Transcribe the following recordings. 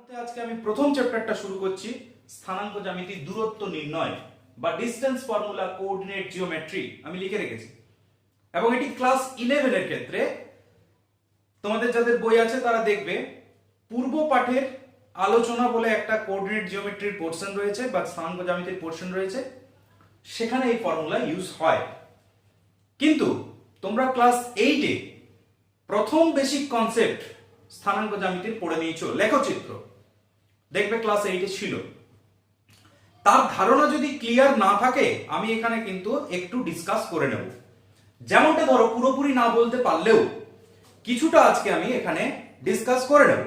মধ্যে আজকে আমি প্রথম চ্যাপ্টারটা শুরু করছি, স্থানাঙ্ক জ্যামিতি দূরত্ব নির্ণয় বা ডিসটেন্স ফর্মুলা কোঅর্ডিনেট জিওমেট্রি আমি লিখে রেখেছি। এবং এটি ক্লাস 11 এর ক্ষেত্রে তোমাদের যাদের বই আছে তারা দেখবে পূর্ব পাঠের আলোচনা বলে একটা কোঅর্ডিনেট জিওমেট্রির পোরশন রয়েছে বা স্থানাঙ্ক জ্যামিতির পোরশন রয়েছে, সেখানে এই ফর্মুলা ইউজ হয়। কিন্তু তোমরা ক্লাস 8 এ প্রথম বেসিক কনসেপ্ট স্থানাঙ্ক জ্যামিতির পড়ে নিয়েছো, লেখচিত্র দেখবে ক্লাস 8 এ ছিল। তার ধারণা যদি ক্লিয়ার না থাকে আমি এখানে কিন্তু একটু ডিসকাস করে নেব, যেমনটা ধরো পুরোপুরি না বলতে পারলেও কিছুটা আজকে আমি এখানে ডিসকাস করে নেব।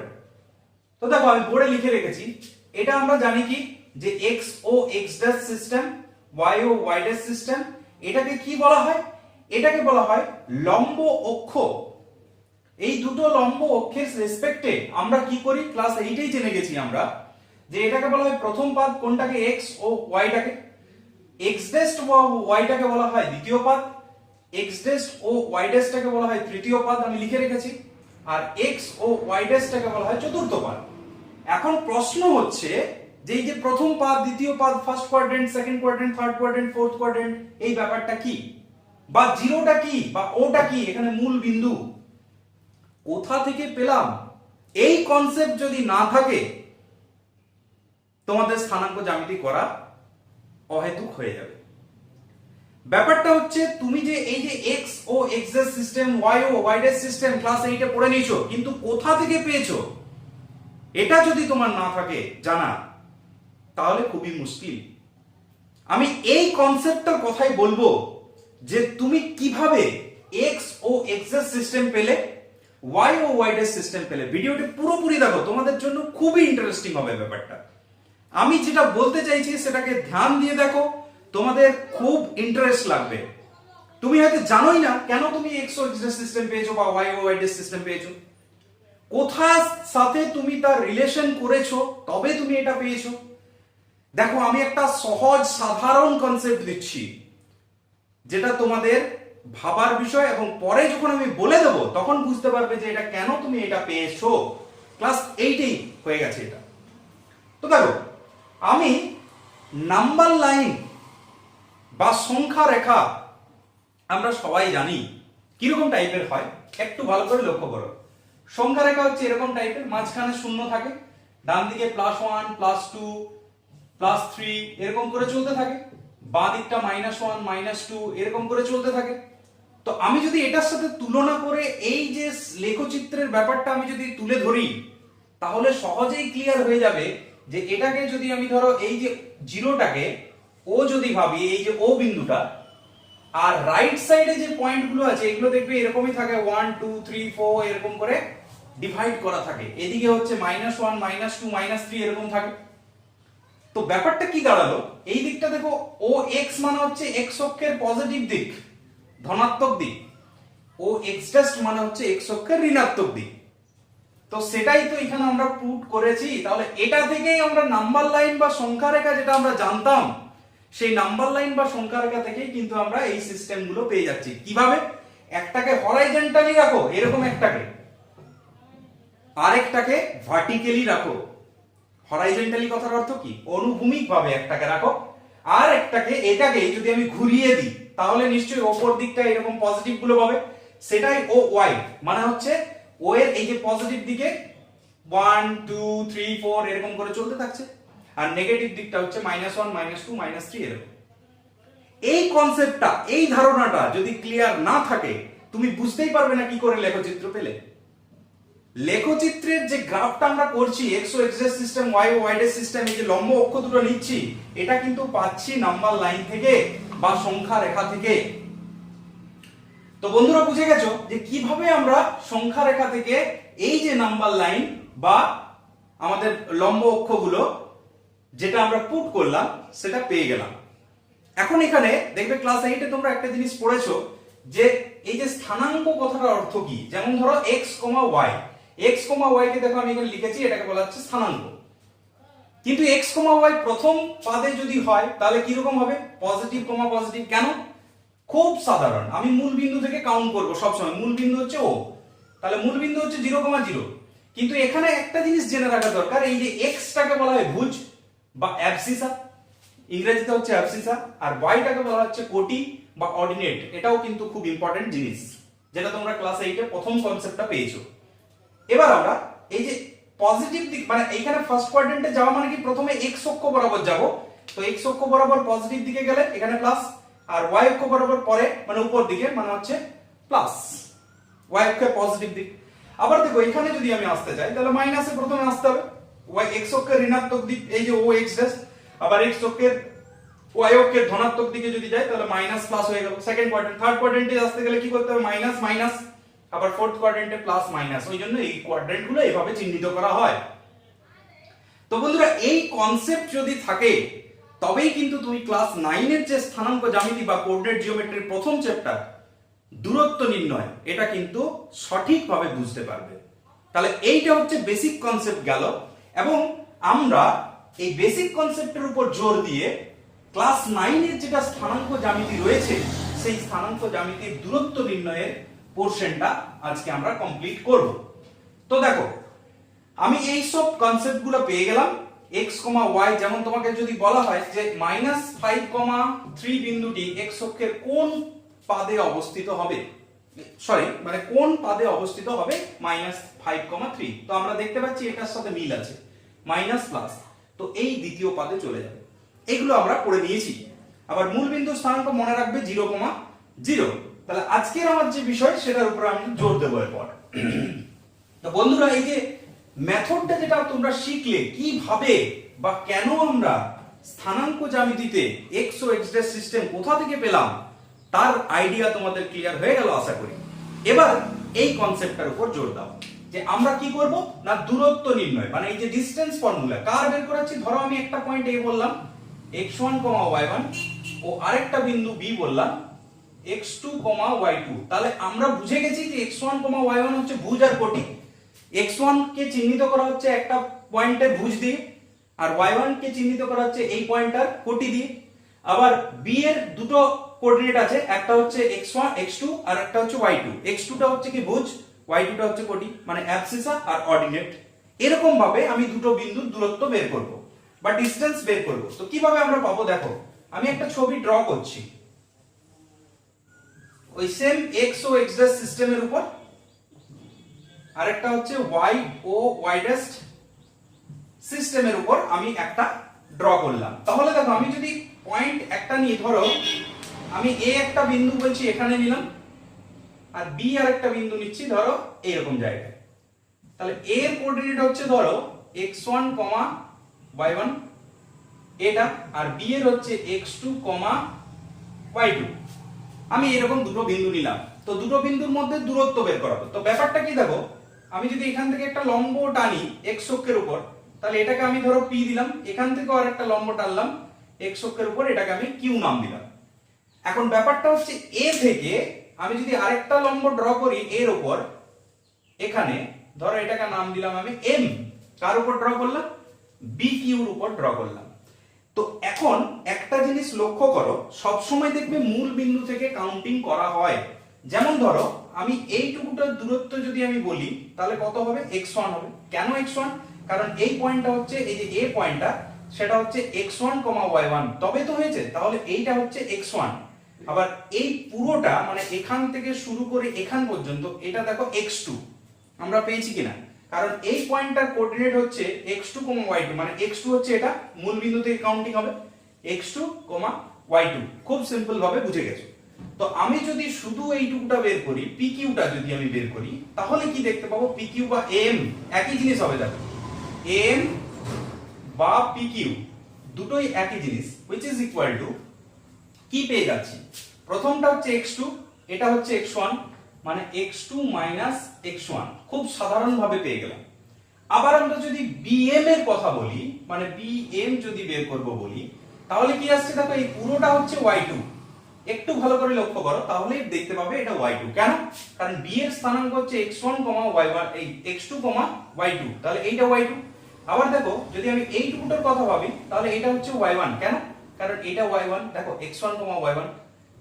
তো দেখো আমি বোর্ডে লিখে রেখেছি, এটা আমরা জানি কি যে এক্স ও এক্স ড্যাশ সিস্টেম, ওয়াই ও ওয়াই ড্যাশ সিস্টেম, এটাকে কি বলা হয়? এটাকে বলা হয় লম্ব অক্ষ। এই দুটো লম্ব অক্ষের রেসপেক্টে আমরা কি করি ক্লাস 8 এই জেনে গেছি আমরা যে এটাকে বলা হয় প্রথম পাদ কোনটাকে, এক্স ও ওয়াইটাকে, এক্স ড্যাশ ও ওয়াইটাকে বলা হয় দ্বিতীয় পাদ, এক্স ড্যাশ ও ওয়াই ড্যাশটাকে বলা হয় তৃতীয় পাদ, আমি লিখে রেখেছি, আর এক্স ও ওয়াই ড্যাশটাকে বলা হয় চতুর্থ পাদ। এখন প্রশ্ন হচ্ছে যে এই যে প্রথম পাদ, দ্বিতীয় পাদ, first quadrant, second quadrant, third quadrant, fourth quadrant, এই ব্যাপারটা কি, বা জিরোটা কি বা ওটা কি, এখানে মূল বিন্দু কোথা থেকে পেলাম? এই কনসেপ্ট যদি না থাকে তোমাদের স্থানাঙ্ক জ্যামিতি করা অহেতুক হয়ে যাবে। ব্যাপারটা হচ্ছে তুমি যে এই যে x ও x এর সিস্টেম, y ও y এর সিস্টেম ক্লাস 8 এ পড়ে নিয়েছো, কিন্তু কোথা থেকে পেয়েছো এটা যদি তোমার না থাকে জানা, তাহলে খুবই মুশকিল। আমি এই কনসেপ্টটার কথাই বলবো যে তুমি কিভাবে x ও x এর সিস্টেম পেলে, y ও y এর সিস্টেম পেলে। ভিডিওটি পুরোপুরি দেখো, তোমাদের জন্য খুবই ইন্টারেস্টিং হবে ব্যাপারটা। আমি যেটা বলতে চাইছি সেটাকে ধ্যান দিয়ে দেখো, তোমাদের খুব ইন্টারেস্ট লাগবে। তুমি হয়তো জানোই না কেন তুমি এক্স ও এক্স সিস্টেম পেয়েছো বা ওয়াই ও ওয়াই সিস্টেম পেয়েছো, কোথার সাথে তুমি তার রিলেশন করেছো তবে তুমি এটা পেয়েছো। দেখো আমি একটা সহজ সাধারণ কনসেপ্ট দিচ্ছি যেটা তোমাদের ভাবার বিষয়, এবং পরে যখন আমি বলে দেবো তখন বুঝতে পারবে যে এটা কেন তুমি এটা পেয়েছো। ক্লাস 8 হয়ে গেছে এটা। তো দেখো আমি নাম্বার লাইন বা সংখ্যা রেখা আমরা সবাই জানি কিরকম টাইপের হয়, একটু ভালো করে লক্ষ্য করো। সংখ্যা রেখা হচ্ছে এরকম টাইপের, মাঝখানে শূন্য থাকে, ডান দিকে +1 +2 +3 এরকম করে চলতে থাকে, বাঁ দিকটা -1 -2 এরকম করে চলতে থাকে। তো আমি যদি এটার সাথে তুলনা করে এই যে লেখচিত্রের ব্যাপারটা আমি যদি তুলে ধরি, তাহলে সহজেই ক্লিয়ার হয়ে যাবে যে এটাকে যদি আমি ধরো এই যে জিরোটাকে ও যদি ভাবি, এই যে ও বিন্দুটা, আর রাইট সাইডে যে পয়েন্টগুলো আছে এগুলো দেখবে এরকমই থাকে, 1 2 3 4 এরকম করে ডিভাইড করা থাকে। এদিকে হচ্ছে -1 -2 -3 এরকম থাকে। তো ব্যাপারটা কি দাঁড়ালো, এই দিকটা দেখো ও এক্স মানে হচ্ছে এক্স অক্ষের পজিটিভ দিক, ধনাত্মক দিক, ও এক্স ড্যাশ মানে হচ্ছে এক্স অক্ষের ঋণাত্মক দিক। তো সেটাই তো এখানে আমরা পুট করেছি। তাহলে এটা থেকেই আমরা নাম্বার লাইন বা সংখ্যা রেখা যেটা আমরা জানতাম, সেই নাম্বার লাইন বা সংখ্যা রেখা থেকেই কিন্তু আমরা এই সিস্টেমগুলো পেয়ে যাচ্ছি। কিভাবে? একটাকে হরাইজন্টালি রাখো এরকম একটাকে, আরেকটাকে ভার্টিক্যালি রাখো। হরাইজন্টালি কথার অর্থ কি? অনুভূমিক ভাবে একটাকে রাখো, আর একটাকে, এটাকে যদি আমি ঘুরিয়ে দিই তাহলে নিশ্চয়ই ওপর দিকটা এরকম পজিটিভ গুলো পাবে। সেটাই ও ওয়াই মানে হচ্ছে ও এর এই যে পজিটিভ দিকে 1 2 3 4 এরকম করে চলতে থাকছে, আর নেগেটিভ দিকটা হচ্ছে -1 -2 -3 এরকম। এই কনসেপ্টটা, এই ধারণাটা যদি ক্লিয়ার না থাকে তুমি বুঝতেই পারবে না কি করে লেখচিত্র পেলে। লেখচিত্রের যে গ্রাফটা আমরা করছি, এক্স ও এক্স এর সিস্টেম, ওয়াই ও ওয়াই এর সিস্টেম, এই যে লম্ব অক্ষ দুটো নিচ্ছি, এটা কিন্তু পাচ্ছি নাম্বার লাইন থেকে বা সংখ্যা রেখা থেকে। তো বন্ধুরা বুঝে গেছো যে কিভাবে আমরা সংখ্যা রেখা থেকে এই যে নাম্বার লাইন বা আমাদের লম্ব অক্ষগুলো যেটা আমরা পুট করলাম সেটা পেয়ে গেলাম। এখন এখানে দেখবে ক্লাস 8 এ তোমরা একটা জিনিস পড়েছো যে এই যে স্থানাঙ্ক কথাটার অর্থ কি। যেমন ধরো x, y, x, y কে দেখো আমি এখানে লিখেছি, এটাকে বলা হচ্ছে স্থানাঙ্ক। কিন্তু x, y প্রথম পাদে যদি হয় তাহলে কি রকম হবে? Positive, positive. কেন? খুব সাধারণ, আমি মূল বিন্দু থেকে কাউন্ট করব সব সময়। মূল বিন্দু হচ্ছে ও, তাহলে মূল বিন্দু হচ্ছে 0, 0। কিন্তু এখানে একটা জিনিস জেনে রাখা দরকার, এই যে এক্সটাকে বলা হয় ভুজ বা অ্যাবসিসা, ইংরেজিতে হচ্ছে অ্যাবসিসা, আর ওয়াইটাকে বলা হচ্ছে কোটি বা অর্ডিনেট। এটাও কিন্তু খুব ইম্পর্টেন্ট জিনিস, যেটা তোমরা ক্লাস 8 এ প্রথম কনসেপ্টটা পেয়েছো। এবার আমরা এই যে পজিটিভ দিক, মানে এইখানে ফার্স্ট কোয়াড্রেন্টে যাওয়া মানে কি প্রথমে এক্স অক্ষ বরাবর যাব, তো এক্স অক্ষ বরাবর পজিটিভ দিকে গেলে এখানে প্লাস, আর ওয়াই অক্ষ বরাবর পরে মানে উপর দিকে মানে হচ্ছে প্লাস, ওয়াই অক্ষের পজিটিভ দিক। আবার দেখো এখানে যদি আমি আসতে চাই তাহলে মাইনাসে প্রথমে আসতে হবে, ওয়াই এক্স অক্ষের ঋণাত্মক দিক এই যে ও এক্স ড্যাশ, আবার এক্স অক্ষের ওয়াই অক্ষের ধনাত্মক দিকে যদি যাই তাহলে মাইনাস প্লাস হয়ে গেল সেকেন্ড কোয়াড্রেন্ট। থার্ড কোয়াড্রেন্টে আসতে গেলে কি করতে হবে, মাইনাস মাইনাস, আবার ফোর্থ কোয়াড্রেন্টে প্লাস মাইনাস। ওই জন্য এই কোয়াড্রেন্ট গুলো এভাবে চিহ্নিত করা হয়। তো বন্ধুরা এই কনসেপ্ট যদি থাকে তবেই কিন্তু তুমি ক্লাস 9 এর যে স্থানাঙ্ক জ্যামিতি বা কোঅর্ডিনেট জিওমেট্রির প্রথম চ্যাপ্টার দূরত্ব নির্ণয়, এটা কিন্তু সঠিকভাবে বুঝতে পারবে। তাহলে এইটা হচ্ছে বেসিক কনসেপ্ট গেল, এবং আমরা এই বেসিক কনসেপ্টের উপর জোর দিয়ে ক্লাস 9 এর যেটা স্থানাঙ্ক জ্যামিতি রয়েছে সেই স্থানাঙ্ক জ্যামিতির দূরত্ব নির্ণয়ের পোরশনটা আজকে আমরা কমপ্লিট করব। তো দেখো আমি এই সব কনসেপ্টগুলো পেয়ে গেলাম। x, y, যেমন তোমাকে যদি বলা হয় যে -5,3 বিন্দুটি x অক্ষের কোন পাদে অবস্থিত হবে, সরি মানে কোন পাদে অবস্থিত হবে -5,3, তো আমরা দেখতে পাচ্ছি এটার সাথে মিল আছে, মাইনাস প্লাস, তো এই দ্বিতীয় পাদে চলে যাবে। এগুলো আমরা পড়ে নিয়েছি। আবার মূল বিন্দুর স্থানাঙ্ক মনে রাখবে 0,0। তাহলে আজকের আমার যে বিষয় সেটার উপর আমি জোর দেবো এরপর। তো বন্ধুরা এই যে মেথডটা যেটা তোমরা শিখলে কিভাবে বা কেন আমরা স্থানাঙ্ক জ্যামিতিতে এক্স ও এক্স ড্যাশ সিস্টেম কোথা থেকে পেলাম তার আইডিয়া তোমাদের ক্লিয়ার হয়ে গেল আশা করি। এবার এই কনসেপ্টটার উপর জোর দাও যে আমরা কি করব না দূরত্ব নির্ণয়, মানে এই যে ডিসটেন্স ফর্মুলা কার বের করাচ্ছি। ধরো আমি একটা পয়েন্ট এ বললাম x1, y1 ও আরেকটা বিন্দু বি বললাম x2, y2, তাহলে আমরা বুঝে গেছি যে x1, y1 হচ্ছে ভুজ আর কোটি। x1 কে চিহ্নিত করা হচ্ছে একটা পয়েন্টের ভুজ দিয়ে, আর y1 কে চিহ্নিত করা হচ্ছে এই পয়েন্টটার কোটি দিয়ে। আবার b এর দুটো কোঅর্ডিনেট আছে, একটা হচ্ছে x1 x2 আর একটা হচ্ছে y2। x2 টা হচ্ছে কি ভুজ, y2 টা হচ্ছে কোটি, মানে অ্যাবসিসা আর অর্ডিনেট। এরকম ভাবে আমি দুটো বিন্দুর দূরত্ব বের করব বা ডিসটেন্স বের করব। তো কিভাবে আমরা পাবো, দেখো আমি একটা ছবি ড্র করছি ওই সেম x ও x ড্যাশ সিস্টেমের উপর, আরেকটা হচ্ছে y ও y ড্যাশ সিস্টেমের উপর আমি একটা ড্র করলাম। তাহলে দেখো আমি যদি পয়েন্ট একটা নিয়ে, ধরো আমি a একটা বিন্দু বলছি এখানে নিলাম, আর b আর একটা বিন্দু নিচ্ছি ধরো এইরকম জায়গায়, তাহলে a এর কোঅর্ডিনেট হচ্ছে ধরো x1, y1 এটা, আর b এর হচ্ছে x2, y2। আমি এরকম দুটো বিন্দু নিলাম, তো দুটো বিন্দুর মধ্যে দূরত্ব বের করাবো। তো ব্যাপারটা কি দেখো, আমি যদি এখান থেকে একটা লম্ব টানি x অক্ষের উপর, তাহলে এটাকে আমি ধরো p দিলাম, এখান থেকেও আর একটা লম্ব টানলাম x অক্ষের উপর, এটাকে আমি q নাম দিলাম। এখন ব্যাপারটা হচ্ছে a থেকে আমি যদি আরেকটা লম্ব ড্র করি এর উপর, এখানে ধরো এটাকে নাম দিলাম আমি m, কার উপর ড্র করলাম, bq এর উপর ড্র করলাম। তো এখন একটা জিনিস লক্ষ্য করো, সব সময় দেখবে মূল বিন্দু থেকে কাউন্টিং করা হয়। যেমন ধরো আমি এইটুকুটার দূরত্ব যদি আমি বলি তাহলে কত হবে, x1 হবে। কেন x1, কারণ এই পয়েন্টটা হচ্ছে এই যে a পয়েন্টটা সেটা হচ্ছে x1, y1, তবে তো হয়েছে, তাহলে এইটা হচ্ছে x1। আবার এই পুরোটা মানে এখান থেকে শুরু করে এখান পর্যন্ত এটা দেখো x2 আমরা পেয়েছি কিনা, কারণ এই পয়েন্টটার কোঅর্ডিনেট হচ্ছে x2, y2, মানে x2 হচ্ছে এটা মূল বিন্দু থেকে কাউন্টিং হবে x2, y2। খুব সিম্পল ভাবে বুঝে গেছো। তো আমি যদি শুধু এইটুকুটা বের করি, pq টা যদি আমি বের করি, তাহলে কি দেখতে পাবো, pq বা m একই জিনিস হবে। দেখো m বা pq দুটোই একই জিনিস, which is equal to কি পেয়ে যাচ্ছি, প্রথমটা হচ্ছে x2, এটা হচ্ছে x1, মানে x2 x1, খুব সাধারণ ভাবে পেয়ে গেলাম। আবার আমরা যদি bm এর কথা বলি, মানে bm যদি বের করব বলি, তাহলে কি আসছে, দেখো এই পুরোটা হচ্ছে y2। একটু ভালো করে লক্ষ্য করো তাহলেই দেখতে পাবে এটা y2। কেন, কারণ b এর স্থানাঙ্ক হচ্ছে x1, y1, এই x2, y2, তাহলে এইটা y2। আবার দেখো যদি আমি এইটুকুটার কথা ভাবি তাহলে এটা হচ্ছে y1। কেন, কারণ এটা y1, দেখো x1, y1,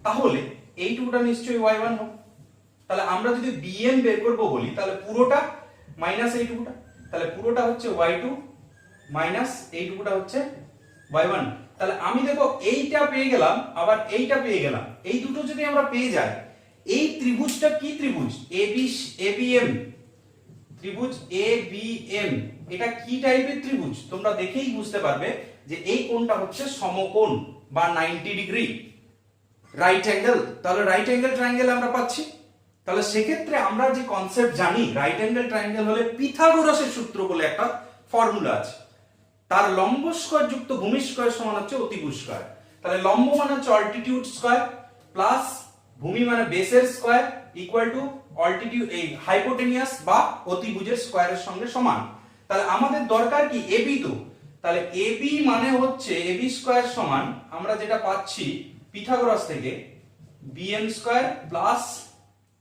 তাহলে এইটুকুটা নিশ্চয়ই y1 হবে। তাহলে আমরা যদি bm বের করব বলি তাহলে পুরোটা মাইনাস এইটুকুটা, তাহলে পুরোটা হচ্ছে y2 মাইনাস এইটুকুটা হচ্ছে y1। তাহলে আমি দেখো এইটা পেয়ে গেলাম, আবার এইটা পেয়ে গেলাম। এই দুটো যদি আমরা পেয়ে যাই, এই ত্রিভুজটা কি ত্রিভুজ? ABM ত্রিভুজ ABM। এটা কি টাইপের ত্রিভুজ তোমরা দেখেই বুঝতে পারবে যে এই কোণটা হচ্ছে সমকোণ বা 90 ডিগ্রি রাইট অ্যাঙ্গেল। তাহলে রাইট অ্যাঙ্গেল ট্রায়াঙ্গেল আমরা পাচ্ছি। তাহলে সেক্ষেত্রে আমরা যে কনসেপ্ট জানি, রাইট অ্যাঙ্গেল ট্রায়াঙ্গেল হলে পিথাগোরাসের সূত্র বলে একটা ফর্মুলা আছে, তার লম্ব স্কয়ার যুক্ত ভূমি স্কয়ার সমান হচ্ছে অতিভুজ স্কয়ার। তাহলে লম্ব মানে হচ্ছে অল্টিটিউড স্কয়ার প্লাস ভূমি মানে বেসের স্কয়ার ইকুয়াল টু অল্টিটিউড এই হাইপোটেনিয়াস বা অতিভুজের স্কয়ারের সঙ্গে সমান। তাহলে আমাদের দরকার কি এবি। তো তাহলে এবি মানে হচ্ছে এবি স্কয়ার সমান আমরা যেটা পাচ্ছি পিথাগোরাস থেকে বিএম স্কয়ার প্লাস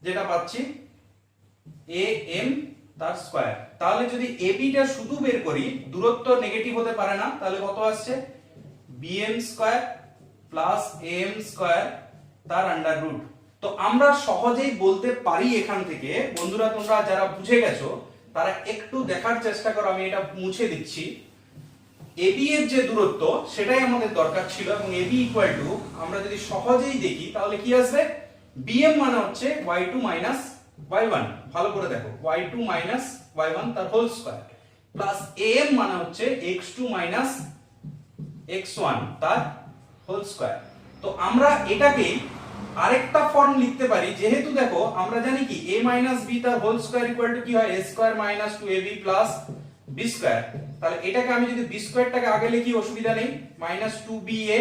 যেটা পাচ্ছি এএম তার স্কয়ার। তাহলে যদি এবিটা শুধু বের করি, দূরত্ব নেগেটিভ হতে পারে না, তাহলে কত আসছে BM square plus am square তার আন্ডার রুট। তো আমরা সহজেই বলতে পারি এখান থেকে, বন্ধুরা তোমরা যারা বুঝে গেছো তারা একটু দেখার চেষ্টা করো, আমি এটা মুছে দিচ্ছি। এবি এর যে দূরত্ব সেটাই আমাদের দরকার ছিল, এবং এবি ইকুয়াল টু আমরা যদি সহজেই দেখি তাহলে কি আসবে, বিএম মানে হচ্ছে y2 মাইনাস y1, ভালো করে দেখো y2 মাইনাস y1 তার হোল স্কয়ার প্লাস am মানে হচ্ছে x2 মাইনাস x1 তার হোল স্কয়ার। তো আমরা এটাকে আরেকটা ফর্ম লিখতে পারি, যেহেতু দেখো আমরা জানি কি a মাইনাস b তার হোল স্কয়ার ইকুয়াল টু কি হয়, a square minus 2ab plus b square. তাহলে এটাকে আমি যদি b স্কয়ারটাকে আগে লিখি অসুবিধা নেই, মাইনাস 2ba,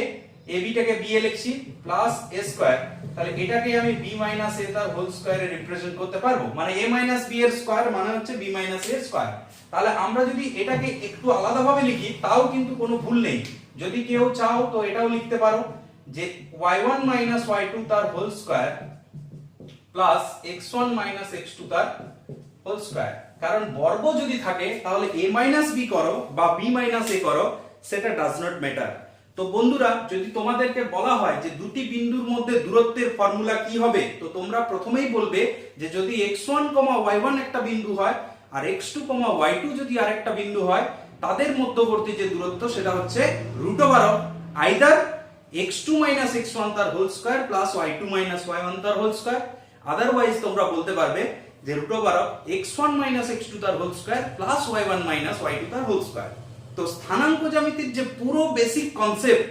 ab টাকে b এ লিখছি প্লাস a স্কয়ার। তাহলে এটাকে আমি b মাইনাস a তার হোল স্কয়ারে রিপ্রেজেন্ট করতে পারবো, মানে a মাইনাস b এর স্কয়ার মানে হচ্ছে b মাইনাস a এর স্কয়ার। তাহলে আমরা যদি এটাকে একটু আলাদাভাবে লিখি তাও কিন্তু কোনো ভুল নেই। যদি কেউ চাও তো এটাও লিখতে পারো যে y1 মাইনাস y2 তার whole square plus x1 minus x2 তার হোল স্কয়ার। কারণ বর্গ যদি থাকে তাহলে a মাইনাস b করো বা b মাইনাস a করো, সেটা ডাজ নট ম্যাটার। তো বন্ধুরা যদি তোমাদেরকে বলা হয় যে দুটি বিন্দুর মধ্যে দূরত্বের ফর্মুলা কি হবে, তো তোমরা প্রথমেই বলবে যে যদি x1, y1 একটা বিন্দু হয় আর x2, y2 যদি আরেকটা বিন্দু হয়, তাদের মধ্যবর্তী যে দূরত্ব সেটা হচ্ছে root over of either x2 minus x1 তার whole square plus y2 minus y1 তার হোল স্কয়ার। আদারওয়াইজ তোমরা বলতে পারবে যে root over of x1 minus x2 তার whole square plus y1 minus y2 তার হোল স্কয়ার। তো স্থানাঙ্ক জ্যামিতির যে পুরো বেসিক কনসেপ্ট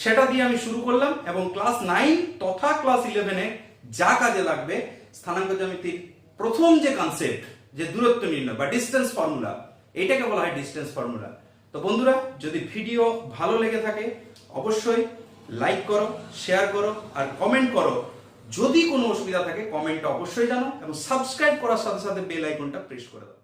সেটা দিয়ে আমি শুরু করলাম, এবং ক্লাস 9 তথা ক্লাস 11 এ যা কাজে লাগবে স্থানাঙ্ক জ্যামিতির প্রথম যে কনসেপ্ট, যে দূরত্ব নির্ণয় বা ডিসটেন্স ফর্মুলা, এটাকে বলা হয় ডিসটেন্স ফর্মুলা। তো বন্ধুরা যদি ভিডিও ভালো লেগে থাকে অবশ্যই লাইক করো, শেয়ার করো আর কমেন্ট করো। যদি কোনো অসুবিধা থাকে কমেন্টে অবশ্যই জানাও, এবং সাবস্ক্রাইব করার সাথে সাথে বেল আইকনটা প্রেস করে দাও।